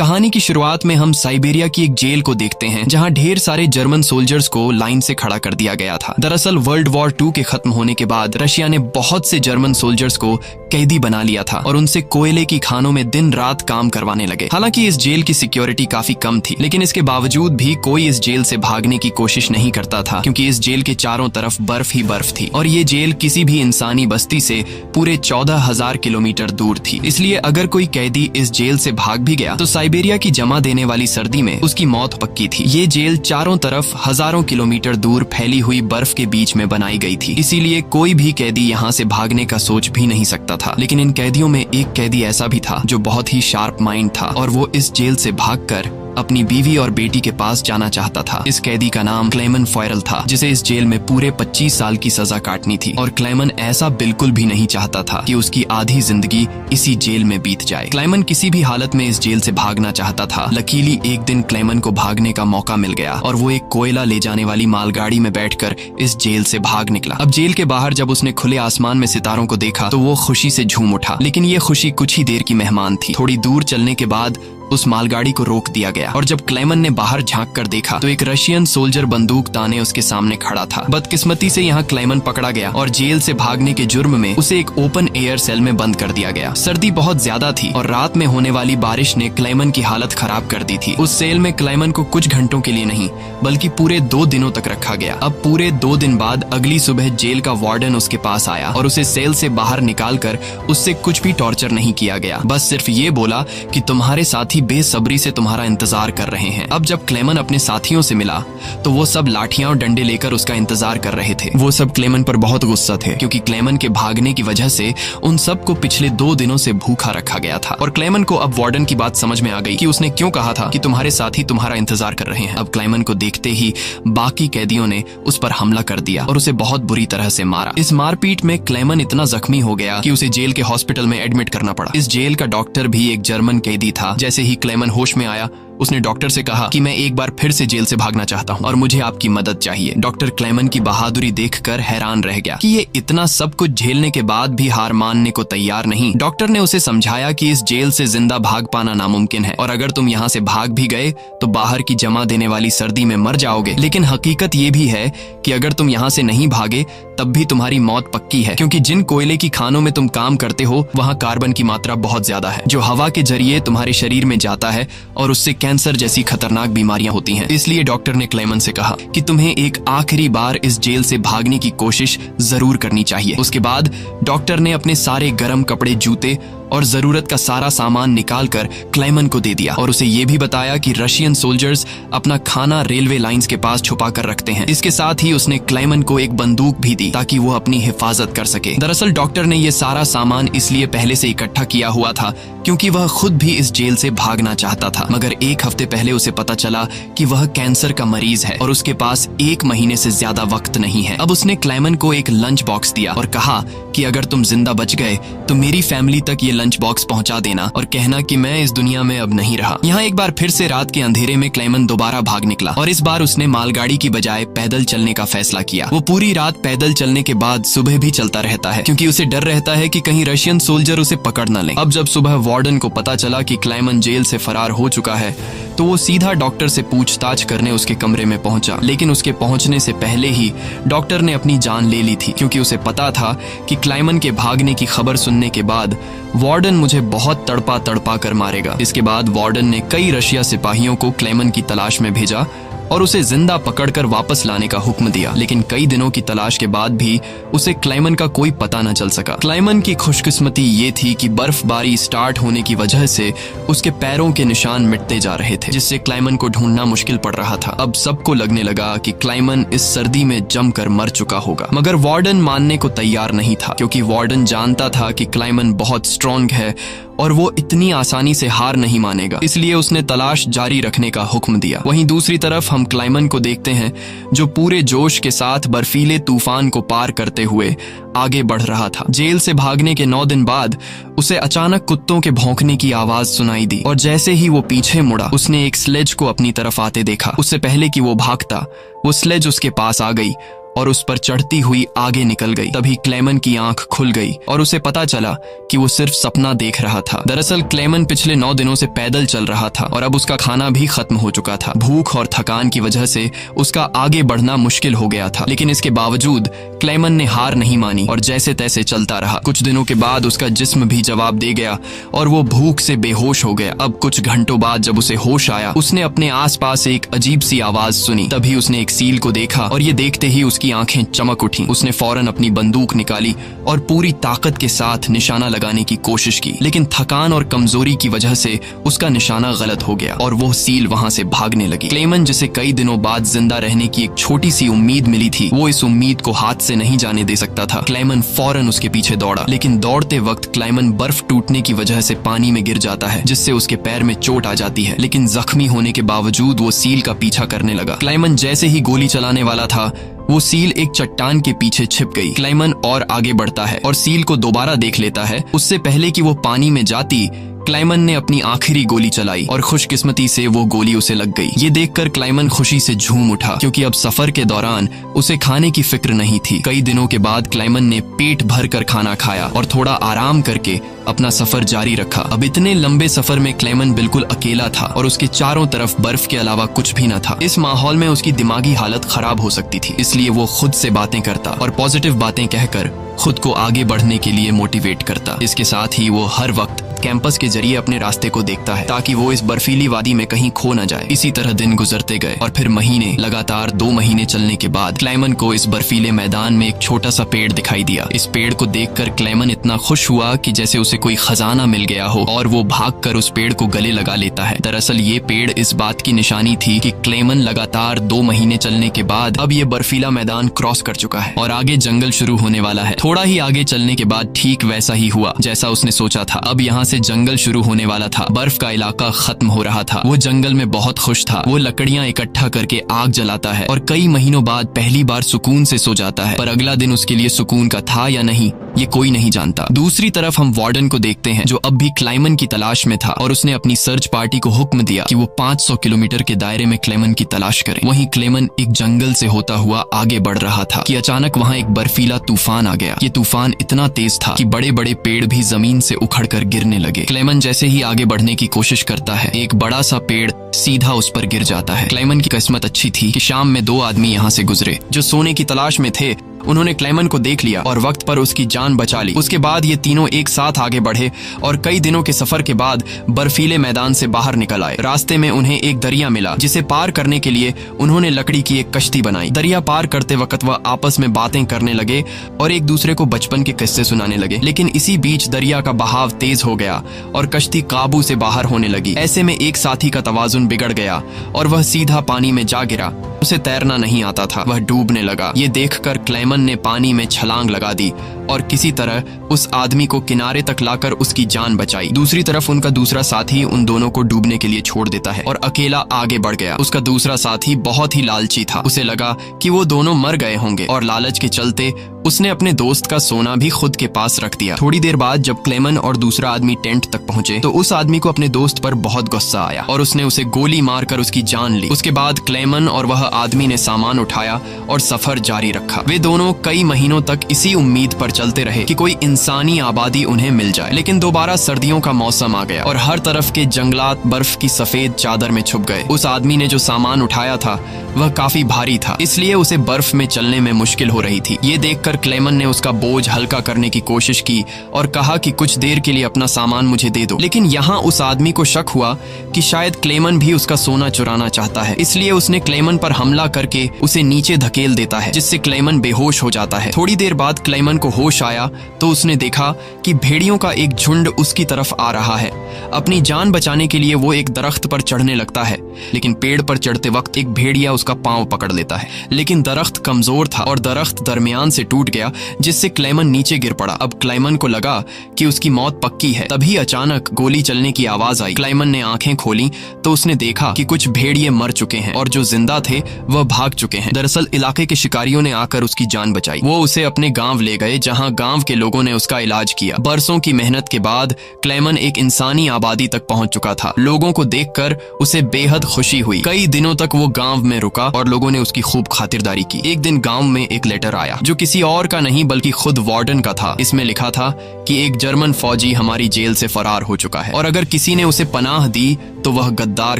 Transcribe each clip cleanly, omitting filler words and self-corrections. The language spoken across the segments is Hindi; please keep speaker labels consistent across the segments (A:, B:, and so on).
A: कहानी की शुरुआत में हम साइबेरिया की एक जेल को देखते हैं जहां ढेर सारे जर्मन सोल्जर्स को लाइन से खड़ा कर दिया गया था। दरअसल वर्ल्ड वॉर 2 के खत्म होने के बाद रशिया ने बहुत से जर्मन सोल्जर्स को कैदी बना लिया था और उनसे कोयले की खानों में दिन रात काम करवाने लगे। हालांकि इस जेल की सिक्योरिटी काफी कम थी, लेकिन इसके बावजूद भी कोई इस जेल से भागने की कोशिश नहीं करता था, क्योंकि इस जेल के चारों तरफ बर्फ ही बर्फ थी और ये जेल किसी भी इंसानी बस्ती से पूरे 14,000 किलोमीटर दूर थी। इसलिए अगर कोई कैदी इस जेल से भाग भी गया तो साइबेरिया की जमा देने वाली सर्दी में उसकी मौत पक्की थी। ये जेल चारों तरफ हजारों किलोमीटर दूर फैली हुई बर्फ के बीच में बनाई गई थी, इसीलिए कोई भी कैदी यहाँ से भागने का सोच भी नहीं सकता था। लेकिन इन कैदियों में एक कैदी ऐसा भी था जो बहुत ही शार्प माइंड था और वो इस जेल से भागकर अपनी बीवी और बेटी के पास जाना चाहता था। इस कैदी का नाम क्लेमन फॉयरल था, जिसे इस जेल में पूरे 25 साल की सजा काटनी थी और क्लेमन ऐसा बिल्कुल भी नहीं चाहता था कि उसकी आधी जिंदगी इसी जेल में बीत जाए। क्लेमन किसी भी हालत में इस जेल से भागना चाहता था। लकीली एक दिन क्लेमन को भागने का मौका मिल गया और वो एक कोयला ले जाने वाली मालगाड़ी में बैठकर इस जेल से भाग निकला। अब जेल के बाहर जब उसने खुले आसमान में सितारों को देखा तो वो खुशी से झूम उठा, लेकिन ये खुशी कुछ ही देर की मेहमान थी। थोड़ी दूर चलने के बाद उस मालगाड़ी को रोक दिया गया और जब क्लेमन ने बाहर झांक कर देखा तो एक रशियन सोल्जर बंदूक ताने उसके सामने खड़ा था। बदकिस्मती से यहाँ क्लेमन पकड़ा गया और जेल से भागने के जुर्म में उसे एक ओपन एयर सेल में बंद कर दिया गया। सर्दी बहुत ज्यादा थी और रात में होने वाली बारिश ने क्लेमन की हालत खराब कर दी थी। उस सेल में क्लेमन को कुछ घंटों के लिए नहीं बल्कि पूरे 2 दिनों तक रखा गया। अब पूरे 2 दिन बाद अगली सुबह जेल का वार्डन उसके पास आया और उसे सेल से बाहर निकालकर उससे कुछ भी टॉर्चर नहीं किया गया। बस सिर्फ ये बोला कि तुम्हारे साथी बेसब्री से तुम्हारा इंतजार कर रहे हैं। अब जब क्लेमन अपने साथियों से मिला तो वो सब लाठियां और डंडे लेकर उसका इंतजार कर रहे थे। वो सब क्लेमन पर बहुत गुस्सा थे, क्योंकि क्लेमन के भागने की वजह से उन सबको पिछले 2 दिनों से भूखा रखा गया था। और क्लेमन को अब वार्डन की बात समझ में आ गई कि उसने क्यों कहा था कि तुम्हारे साथी तुम्हारा इंतजार कर रहे हैं। अब क्लेमन को देखते ही बाकी कैदियों ने उस पर हमला कर दिया और उसे बहुत बुरी तरह से मारा। इस मारपीट में क्लेमन इतना जख्मी हो गया कि उसे जेल के हॉस्पिटल में एडमिट करना पड़ा। इस जेल का डॉक्टर भी एक जर्मन कैदी था। जैसे ही क्लेमन होश में आया उसने डॉक्टर से कहा कि मैं एक बार फिर से जेल से भागना चाहता हूं और मुझे आपकी मदद चाहिए। डॉक्टर क्लेमन की बहादुरी देखकर हैरान रह गया कि ये इतना सब कुछ झेलने के बाद भी हार मानने को तैयार नहीं। डॉक्टर ने उसे समझाया कि इस जेल से जिंदा भाग पाना नामुमकिन है और अगर तुम यहाँ से भाग भी गए तो बाहर की जमा देने वाली सर्दी में मर जाओगे। लेकिन हकीकत ये भी है कि अगर तुम यहाँ से नहीं भागे तब भी तुम्हारी मौत पक्की है, क्योंकि जिन कोयले की खानों में तुम काम करते हो वहाँ कार्बन की मात्रा बहुत ज्यादा है, जो हवा के जरिए तुम्हारे शरीर में जाता है और उससे कैंसर जैसी खतरनाक बीमारियां होती हैं। इसलिए डॉक्टर ने क्लेमन से कहा कि तुम्हें एक आखिरी बार इस जेल से भागने की कोशिश जरूर करनी चाहिए। उसके बाद डॉक्टर ने अपने सारे गर्म कपड़े, जूते और जरूरत का सारा सामान निकालकर क्लेमन को दे दिया और उसे ये भी बताया कि रशियन सोल्जर्स अपना खाना रेलवे लाइंस के पास छुपा कर रखते हैं। इसके साथ ही उसने क्लेमन को एक बंदूक भी दी ताकि वो अपनी हिफाजत कर सके। दरअसल डॉक्टर ने ये सारा सामान इसलिए पहले से इकट्ठा किया हुआ था क्योंकि वह खुद भी इस जेल से भागना चाहता था, मगर 1 हफ्ते पहले उसे पता चला कि वह कैंसर का मरीज है और उसके पास 1 महीने से ज्यादा वक्त नहीं है। अब उसने क्लेमन को एक लंच बॉक्स दिया और कहा कि अगर तुम जिंदा बच गए तो मेरी फैमिली तक ये लंच बॉक्स पहुंचा देना और कहना कि मैं इस दुनिया में अब नहीं रहा। यहाँ एक बार फिर से रात के अंधेरे में क्लेमन दोबारा भाग निकला और इस बार उसने मालगाड़ी की बजाय पैदल चलने का फैसला किया। वो पूरी रात पैदल चलने के बाद सुबह भी चलता रहता है, क्योंकि उसे डर रहता है कि कहीं रशियन सोल्जर उसे पकड़ न लें। अब जब सुबह वार्डन को पता चला कि क्लेमन जेल से फरार हो चुका है तो वो सीधा डॉक्टर से पूछताछ करने उसके कमरे में पहुंचा। लेकिन उसके पहुंचने से पहले ही डॉक्टर ने अपनी जान ले ली थी, क्योंकि उसे पता था कि क्लेमन के भागने की खबर सुनने के बाद वार्डन मुझे बहुत तड़पा तड़पा कर मारेगा। इसके बाद वार्डन ने कई रशिया सिपाहियों को क्लेमन की तलाश में भेजा और उसे जिंदा पकड़कर वापस लाने का हुक्म दिया। लेकिन कई दिनों की तलाश के बाद भी उसे क्लेमन का कोई पता न चल सका। क्लेमन की खुशकिस्मती ये थी कि बर्फबारी स्टार्ट होने की वजह से उसके पैरों के निशान मिटते जा रहे थे, जिससे क्लेमन को ढूंढना मुश्किल पड़ रहा था। अब सबको लगने लगा कि क्लेमन इस सर्दी में जमकर मर चुका होगा, मगर वार्डन मानने को तैयार नहीं था, क्योंकि वार्डन जानता था कि क्लेमन बहुत स्ट्रॉन्ग है और वो इतनी आसानी से हार नहीं मानेगा। इसलिए उसने तलाश जारी रखने का हुक्म दिया। वहीं दूसरी तरफ हम क्लेमन को देखते हैं जो पूरे जोश के साथ बर्फीले तूफान को पार करते हुए आगे बढ़ रहा था। जेल से भागने के 9 दिन बाद उसे अचानक कुत्तों के भौंकने की आवाज सुनाई दी और जैसे ही वो पीछे मुड़ा उसने एक स्लेज को अपनी तरफ आते देखा। उससे पहले कि वो भागता वो स्लेज उसके पास आ गई और उस पर चढ़ती हुई आगे निकल गई। तभी क्लेमन की आंख खुल गई और उसे पता चला कि वो सिर्फ सपना देख रहा था। दरअसल क्लेमन पिछले 9 दिनों से पैदल चल रहा था और अब उसका खाना भी खत्म हो चुका था। भूख और थकान की वजह से उसका आगे बढ़ना मुश्किल हो गया था, लेकिन इसके बावजूद क्लेमन ने हार नहीं मानी और जैसे तैसे चलता रहा। कुछ दिनों के बाद उसका जिस्म भी जवाब दे गया और वो भूख से बेहोश हो गया। अब कुछ घंटों बाद जब उसे होश आया, उसने अपने आसपास एक अजीब सी आवाज सुनी। तभी उसने एक सील को देखा और ये देखते ही उसकी आंखें चमक उठी। उसने फौरन अपनी बंदूक निकाली और पूरी ताकत के साथ निशाना लगाने की कोशिश की, लेकिन थकान और कमजोरी की वजह से उसका निशाना गलत हो गया और वो सील वहां से भागने लगी। क्लेमन, जिसे कई दिनों बाद जिंदा रहने की एक छोटी सी उम्मीद मिली थी, वो इस उम्मीद को हाथ से नहीं जाने दे सकता था। क्लेमन फौरन उसके पीछे दौड़ा, लेकिन दौड़ते वक्त क्लेमन बर्फ टूटने की वजह से पानी में गिर जाता है, जिससे उसके पैर में चोट आ जाती है। लेकिन जख्मी होने के बावजूद वो सील का पीछा करने लगा। क्लेमन जैसे ही गोली चलाने वाला था, वो सील एक चट्टान के पीछे छिप गई। क्लेमन और आगे बढ़ता है और सील को दोबारा देख लेता है। उससे पहले कि वो पानी में जाती, क्लेमन ने अपनी आखिरी गोली चलाई और खुशकिस्मती से वो गोली उसे लग गई। ये देखकर क्लेमन खुशी से झूम उठा, क्योंकि अब सफर के दौरान उसे खाने की फिक्र नहीं थी। कई दिनों के बाद क्लेमन ने पेट भर कर खाना खाया और थोड़ा आराम करके अपना सफर जारी रखा। अब इतने लंबे सफर में क्लेमन बिल्कुल अकेला था और उसके चारों तरफ बर्फ के अलावा कुछ भी न था। इस माहौल में उसकी दिमागी हालत खराब हो सकती थी, इसलिए वो खुद से बातें करता और पॉजिटिव बातें कहकर खुद को आगे बढ़ने के लिए मोटिवेट करता। इसके साथ ही वो हर वक्त कैंपस के जरिए अपने रास्ते को देखता है, ताकि वो इस बर्फीली वादी में कहीं खो न जाए। इसी तरह दिन गुजरते गए और फिर महीने, लगातार 2 महीने चलने के बाद क्लेमन को इस बर्फीले मैदान में एक छोटा सा पेड़ दिखाई दिया। इस पेड़ को देखकर क्लेमन इतना खुश हुआ कि जैसे उसे कोई खजाना मिल गया हो और वो भागकर उस पेड़ को गले लगा लेता है। दरअसल ये पेड़ इस बात की निशानी थी कि क्लेमन लगातार 2 महीने चलने के बाद अब ये बर्फीला मैदान क्रॉस कर चुका है और आगे जंगल शुरू होने वाला है। थोड़ा ही आगे चलने के बाद ठीक वैसा ही हुआ जैसा उसने सोचा था। अब यहाँ से जंगल शुरू होने वाला था। बर्फ का इलाका खत्म हो रहा था। वो जंगल में बहुत खुश था। वो लकड़ियां इकट्ठा करके आग जलाता है और कई महीनों बाद पहली बार सुकून से सो जाता है। पर अगला दिन उसके लिए सुकून का था या नहीं, ये कोई नहीं जानता। दूसरी तरफ हम वार्डन को देखते हैं, जो अब भी क्लेमन की तलाश में था और उसने अपनी सर्च पार्टी को हुक्म दिया कि वो 500 किलोमीटर के दायरे में क्लेमन की तलाश करें। वहीं क्लेमन एक जंगल से होता हुआ आगे बढ़ रहा था कि अचानक वहां एक बर्फीला तूफान आ गया। ये तूफान इतना तेज था कि बड़े बड़े पेड़ भी जमीन से उखड़कर गिरने लगे। क्लेमन जैसे ही आगे बढ़ने की कोशिश करता है, एक बड़ा सा पेड़ सीधा उस पर गिर जाता है। क्लेमन की किस्मत अच्छी थी कि शाम में 2 आदमी यहाँ से गुजरे जो सोने की तलाश में थे। उन्होंने क्लेमन को देख लिया और वक्त पर उसकी जान बचा ली। उसके बाद ये तीनों एक साथ आगे बढ़े और कई दिनों के सफर के बाद बर्फीले मैदान से बाहर निकल आए। रास्ते में उन्हें एक दरिया मिला, जिसे पार करने के लिए उन्होंने लकड़ी की एक कश्ती बनाई। दरिया पार करते वक्त वह आपस में बातें करने लगे और एक दूसरे को बचपन के किस्से सुनाने लगे। लेकिन इसी बीच दरिया का बहाव तेज हो गया और कश्ती काबू से बाहर होने लगी। ऐसे में एक साथी का तवाजुन बिगड़ गया और वह सीधा पानी में जा गिरा। उसे तैरना नहीं आता था, वह डूबने लगा। ये देखकर क्लेमन ने पानी में छलांग लगा दी और किसी तरह उस आदमी को किनारे तक लाकर उसकी जान बचाई। दूसरी तरफ उनका दूसरा साथी उन दोनों को डूबने के लिए छोड़ देता है और अकेला आगे बढ़ गया। उसका दूसरा साथी बहुत ही लालची था। उसे लगा कि वो दोनों मर गए होंगे और लालच के चलते उसने अपने दोस्त का सोना भी खुद के पास रख दिया। थोड़ी देर बाद जब क्लेमन और दूसरा आदमी टेंट तक पहुंचे तो उस आदमी को अपने दोस्त पर बहुत गुस्सा आया और उसने उसे गोली मारकर उसकी जान ली। उसके बाद क्लेमन और वह आदमी ने सामान उठाया और सफर जारी रखा। वे दोनों कई महीनों तक इसी उम्मीद पर चलते रहे कि कोई इंसानी आबादी उन्हें मिल जाए। लेकिन दोबारा सर्दियों का मौसम आ गया और हर तरफ के जंगलात बर्फ की सफेद चादर में छुप गए। उस आदमी ने जो सामान उठाया था वह काफी भारी था, इसलिए उसे बर्फ में चलने में मुश्किल हो रही थी। ये देखकर क्लेमन ने उसका बोझ हल्का करने की कोशिश की और कहा कि कुछ देर के लिए अपना सामान मुझे दे दो। लेकिन यहाँ उस आदमी को शक हुआ कि शायद क्लेमन भी उसका सोना चुराना चाहता है, इसलिए उसने क्लेमन पर हमला करके उसे नीचे धकेल देता है, जिससे क्लेमन बेहोश हो जाता है। थोड़ी देर बाद क्लेमन को होश आया तो उसने देखा कि भेड़ियों का एक झुंड उसकी तरफ आ रहा है। अपनी जान बचाने के लिए वो एक दरख्त पर चढ़ने लगता है, लेकिन पेड़ पर चढ़ते वक्त एक भेड़िया उसका पांव पकड़ लेता है। लेकिन दरख्त कमजोर था और दरख्त दरमियान से टूट गया, जिससे क्लेमन नीचे गिर पड़ा। अब क्लेमन को लगा कि उसकी मौत पक्की है। तभी अचानक गोली चलने की आवाज आई। क्लेमन ने आंखें खोली तो उसने देखा कि कुछ भेड़िए मर चुके हैं और जो जिंदा थे वह भाग चुके हैं। दरअसल इलाके के शिकारियों ने आकर उसकी जान बचाई। वो उसे अपने गांव ले गए, जहां गांव के लोगों ने उसका इलाज किया। बरसों की मेहनत के बाद क्लेमन एक इंसानी आबादी तक पहुंच चुका था। लोगों को देखकर उसे बेहद खुशी हुई। कई दिनों तक वो गांव में रुका रुका और लोगों ने उसकी खूब खातिरदारी की। एक दिन गांव में एक लेटर आया जो किसी और का नहीं बल्कि खुद वार्डन का था। इसमें लिखा था कि एक जर्मन फौजी हमारी जेल से फरार हो चुका है और अगर किसी ने उसे पनाह दी तो वह गद्दार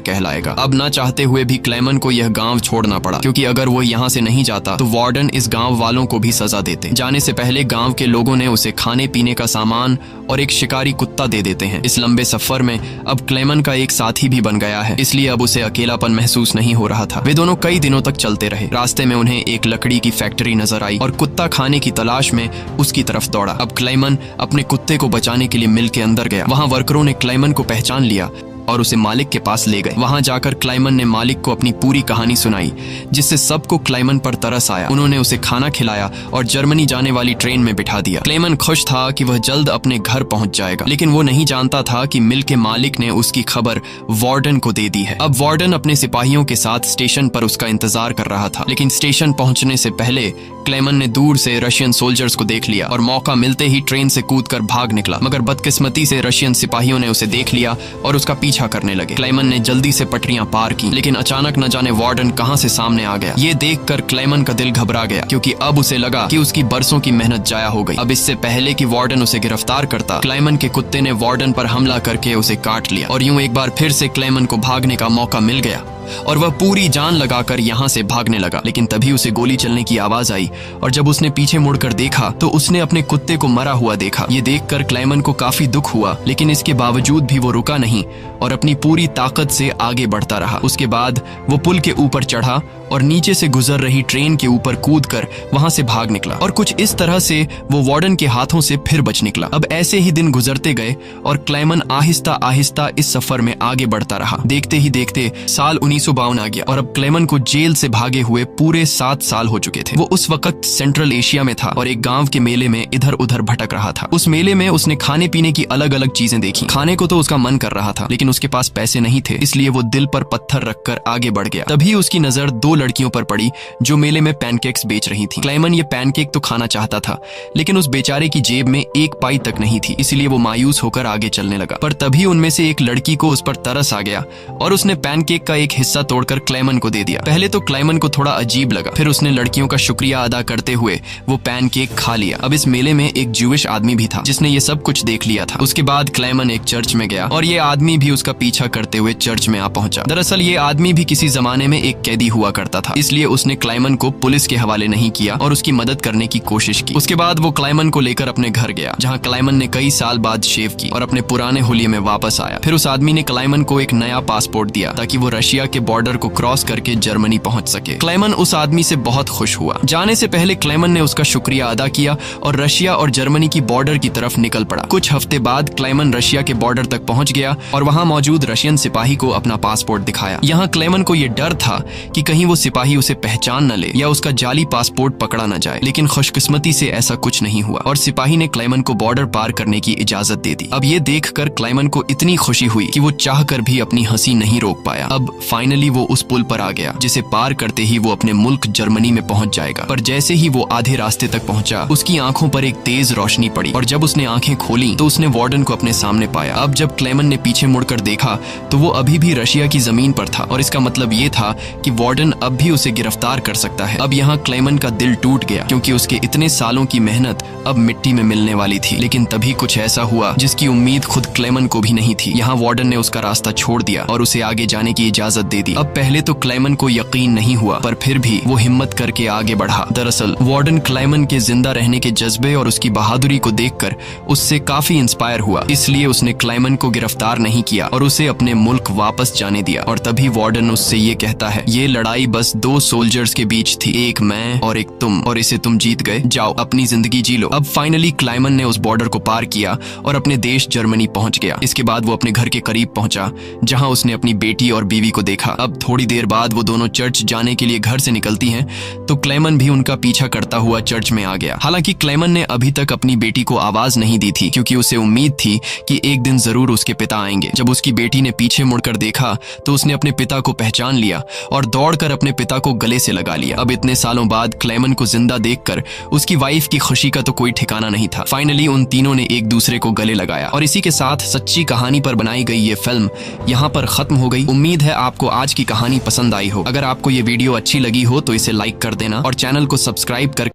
A: कहलाएगा। अब ना चाहते हुए भी क्लेमन को यह गांव छोड़ना पड़ा, क्योंकि अगर वो यहाँ से नहीं जाता तो वार्डन इस गांव वालों को भी सजा देते। जाने से पहले गांव के लोगों ने उसे खाने पीने का सामान और एक शिकारी कुत्ता दे देते हैं। इस लंबे सफर में अब क्लेमन का एक साथी भी बन गया है, इसलिए अब उसे अकेलापन महसूस नहीं हो रहा था। वे दोनों कई दिनों तक चलते रहे। रास्ते में उन्हें एक लकड़ी की फैक्ट्री नजर आई और कुत्ता खाने की तलाश में उसकी तरफ दौड़ा। अब क्लेमन अपने कुत्ते को बचाने के लिए मिल के अंदर गया। वहां वर्करों ने क्लेमन को पहचान लिया और उसे मालिक के पास ले गए। वहां जाकर क्लेमन ने मालिक को अपनी पूरी कहानी सुनाई, जिससे सबको क्लेमन पर तरस आया। उन्होंने उसे खाना खिलाया और जर्मनी जाने वाली ट्रेन में बिठा दिया। क्लेमन खुश था कि वह जल्द अपने घर पहुंच जाएगा, लेकिन वो नहीं जानता था कि मिल के मालिक ने उसकी खबर वार्डन को दे दी है। अब वार्डन अपने सिपाहियों के साथ स्टेशन पर उसका इंतजार कर रहा था, लेकिन स्टेशन पहुंचने से पहले क्लेमन ने दूर से रशियन सोल्जर्स को देख लिया और मौका मिलते ही ट्रेन से कूदकर भाग निकला। मगर बदकिस्मती से रशियन सिपाहियों ने उसे देख लिया और उसका पीछा करने लगे। क्लेमन ने जल्दी से पटरियां पार की, लेकिन अचानक न जाने वार्डन कहां से सामने आ गया। ये देखकर क्लेमन का दिल घबरा गया, क्योंकि अब उसे लगा कि उसकी बरसों की मेहनत जाया हो गई। अब इससे पहले कि वार्डन उसे गिरफ्तार करता, क्लेमन के कुत्ते ने वार्डन पर हमला करके उसे काट लिया और यूं एक बार फिर से क्लेमन को भागने का मौका मिल गया और वह पूरी जान लगाकर यहाँ से भागने लगा। लेकिन तभी उसे गोली चलने की आवाज आई और जब उसने पीछे मुड़कर देखा तो उसने अपने कुत्ते को मरा हुआ देखा। ये देखकर क्लेमन को काफी दुख हुआ, लेकिन इसके बावजूद भी वो रुका नहीं और अपनी पूरी ताकत से आगे बढ़ता रहा। उसके बाद वो पुल के ऊपर चढ़ा और नीचे से गुजर रही ट्रेन के ऊपर कूदकर वहां से भाग निकला और कुछ इस तरह से वो वार्डन के हाथों से फिर बच निकला। अब ऐसे ही दिन गुजरते गए और क्लेमन आहिस्ता आहिस्ता इस सफर में आगे बढ़ता रहा। देखते ही देखते साल 1952 आ गया और अब क्लेमन को जेल से भागे हुए पूरे 7 साल हो चुके थे। वो उस वक्त सेंट्रल एशिया में था और एक गांव के मेले में इधर उधर भटक रहा था। उस मेले में उसने खाने पीने की अलग अलग चीजें देखी। खाने को तो उसका मन कर रहा था, लेकिन उसके पास पैसे नहीं थे, इसलिए वो दिल पर पत्थर रखकर आगे बढ़ गया। तभी उसकी नजर 2 लड़कियों पर पड़ी जो मेले में पैनकेक्स बेच रही थी। क्लेमन ये पैनकेक तो खाना चाहता था, लेकिन उस बेचारे की जेब में 1 पाई तक नहीं थी, इसलिए वो मायूस होकर आगे चलने लगा। पर तभी उनमें से एक लड़की को उस पर तरस आ गया और उसने पैनकेक का एक हिस्सा तोड़कर क्लेमन को दे दिया। पहले तो क्लेमन को थोड़ा अजीब लगा, फिर उसने लड़कियों का शुक्रिया अदा करते हुए वो पैनकेक खा लिया। अब इस मेले में एक ज्यूइश आदमी भी था जिसने ये सब कुछ देख लिया था। उसके बाद क्लेमन एक चर्च में गया और ये आदमी भी उसका पीछा करते हुए चर्च में आ पहुंचा। दरअसल ये आदमी भी किसी जमाने में एक कैदी हुआ करता था, इसलिए उसने क्लेमन को पुलिस के हवाले नहीं किया और उसकी मदद करने की कोशिश की। उसके बाद वो क्लेमन को लेकर अपने घर गया, जहाँ क्लेमन ने कई साल बाद शेव की और अपने पुराने हुलिये में वापस आया। फिर उस आदमी ने क्लेमन को एक नया पासपोर्ट दिया ताकि वो रशिया के बॉर्डर को क्रॉस करके जर्मनी पहुंच सके। क्लेमन उस आदमी से बहुत खुश हुआ। जाने से पहले क्लेमन ने उसका शुक्रिया अदा किया और रशिया और जर्मनी की बॉर्डर की तरफ निकल पड़ा। कुछ हफ्ते बाद क्लेमन रशिया के बॉर्डर तक पहुंच गया और वहां मौजूद रशियन सिपाही को अपना पासपोर्ट दिखाया। यहाँ क्लेमन को यह डर था कि कहीं वो सिपाही उसे पहचान न ले या उसका जाली पासपोर्ट पकड़ा न जाए, लेकिन खुशकिस्मती से ऐसा कुछ नहीं हुआ और सिपाही ने क्लेमन को बॉर्डर पार करने की इजाजत दे दी। अब ये देखकर क्लेमन को इतनी खुशी हुई कि वो चाहकर भी अपनी हंसी नहीं रोक पाया। अब फाइनली वो उस पुल पर आ गया जिसे पार करते ही वो अपने मुल्क जर्मनी में पहुंच जाएगा। पर जैसे ही वो आधे रास्ते तक पहुंचा, उसकी आंखों पर एक तेज रोशनी पड़ी और जब उसने आंखें खोली तो उसने वार्डन को अपने सामने पाया। अब जब क्लेमन ने पीछे मुड़कर देखा तो वो अभी भी रशिया की जमीन पर था और इसका मतलब ये था कि वार्डन अब भी उसे गिरफ्तार कर सकता है। अब यहाँ क्लेमन का दिल टूट गया, क्योंकि उसके इतने सालों की मेहनत अब मिट्टी में मिलने वाली थी। लेकिन तभी कुछ ऐसा हुआ जिसकी उम्मीद खुद क्लेमन को भी नहीं थी। यहाँ वार्डन ने उसका रास्ता छोड़ दिया और उसे आगे जाने की इजाजत दे दी। अब पहले तो क्लेमन को यकीन नहीं हुआ, पर फिर भी वो हिम्मत करके आगे बढ़ा। दरअसल वार्डन क्लेमन के जिंदा रहने के जज्बे और उसकी बहादुरी को देखकर उससे काफी इंस्पायर हुआ, इसलिए उसने क्लेमन को गिरफ्तार नहीं किया और उसे अपने मुल्क वापस जाने दिया। और तभी वार्डन उससे ये कहता है, ये लड़ाई बस 2 सोल्जर्स के बीच थी, एक मैं और एक तुम, और इसे तुम जीत गए। जाओ अपनी जिंदगी जी लो। अब फाइनली क्लेमन ने उस बॉर्डर को पार किया और अपने देश जर्मनी पहुंच गया। इसके बाद वो अपने घर के करीब पहुंचा, जहां उसने अपनी बेटी और बीवी को देखा। अब थोड़ी देर बाद वो दोनों चर्च जाने के लिए घर से निकलती हैं, तो क्लेमन भी उनका पीछा करता हुआ चर्च में आ गया। हालांकि क्लेमन ने अभी तक अपनी बेटी को आवाज नहीं दी थी, क्योंकि उसे उम्मीद थी कि एक दिन जरूर उसके पिता आएंगे। जब उसकी बेटी ने पीछे मुड़कर देखा तो उसने अपने पिता को पहचान लिया और दौड़कर अपने पिता को गले से लगा लिया। अब इतने सालों बाद क्लेमन को जिंदा देखकर उसकी वाइफ की खुशी का तो कोई ठिकाना नहीं था। फाइनली उन तीनों ने एक दूसरे को गले लगाया और इसी के साथ सच्ची कहानी पर बनाई गई ये फिल्म यहाँ पर खत्म हो गई। उम्मीद है आपको आज की कहानी पसंद आई हो। अगर आपको ये वीडियो अच्छी लगी हो तो इसे लाइक कर देना और चैनल को सब्सक्राइब कर